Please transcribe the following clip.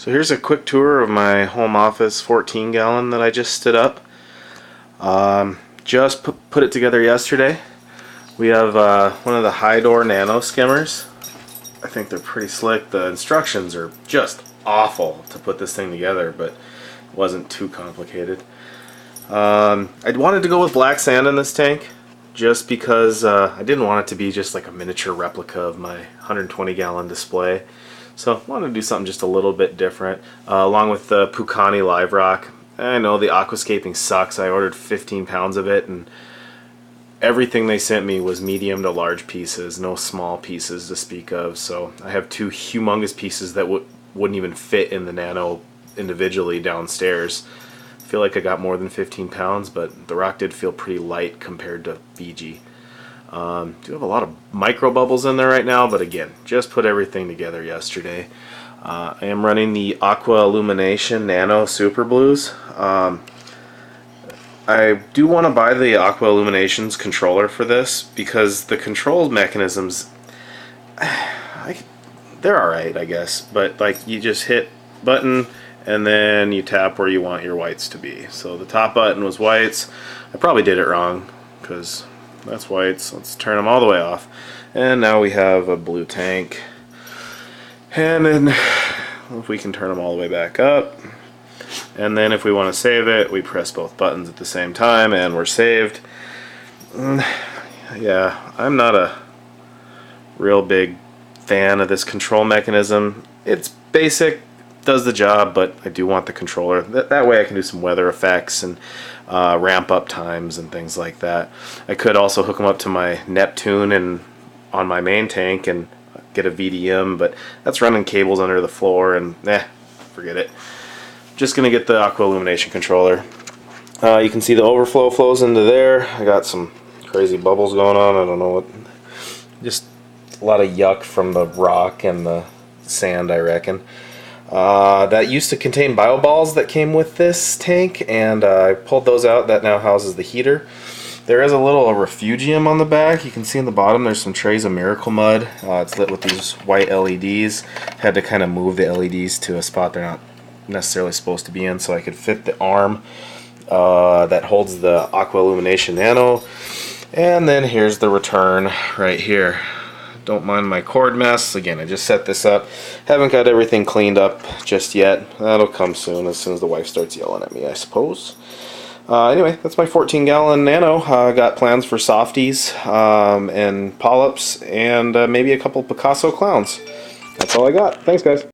So here's a quick tour of my home office 14 gallon that I just stood up. Just put it together yesterday. We have one of the high door Nano skimmers. I think they're pretty slick. The instructions are just awful to put this thing together, but it wasn't too complicated. I wanted to go with black sand in this tank just because I didn't want it to be just like a miniature replica of my 120 gallon display. So I wanted to do something just a little bit different, along with the Pucani Live Rock. I know the aquascaping sucks. I ordered 15 pounds of it, and everything they sent me was medium to large pieces, no small pieces to speak of. So I have two humongous pieces that wouldn't even fit in the Nano individually downstairs. I feel like I got more than 15 pounds, but the rock did feel pretty light compared to Fiji. Do have a lot of micro bubbles in there right now, but again, just put everything together yesterday. I am running the Aqua Illumination Nano Super Blues. I do want to buy the Aqua Illuminations controller for this because the control mechanisms, they're alright, I guess, but like you just hit button and then you tap where you want your whites to be. So the top button was whites. I probably did it wrong because that's whites. Let's turn them all the way off. And now we have a blue tank. And then if we can turn them all the way back up. And then if we want to save it, we press both buttons at the same time and we're saved. Yeah, I'm not a real big fan of this control mechanism. It's basic, does the job, but I do want the controller. That way I can do some weather effects and ramp up times and things like that. I could also hook them up to my Neptune and on my main tank and get a VDM, but that's running cables under the floor and forget it. Just gonna get the Aqua Illumination controller. You can see the overflow flows into there. I got some crazy bubbles going on. I don't know what, just a lot of yuck from the rock and the sand, I reckon. That used to contain bio balls that came with this tank, and I pulled those out. That now houses the heater. There is a little refugium on the back. You can see in the bottom there's some trays of Miracle Mud. It's lit with these white LEDs. Had to kind of move the LEDs to a spot they're not necessarily supposed to be in so I could fit the arm that holds the Aqua Illumination Nano. And then here's the return right here. Don't mind my cord mess. Again, I just set this up. Haven't got everything cleaned up just yet. That'll come soon as the wife starts yelling at me, I suppose. Anyway, that's my 14 gallon Nano. Got plans for softies and polyps and maybe a couple Picasso clowns. That's all I got. Thanks, guys.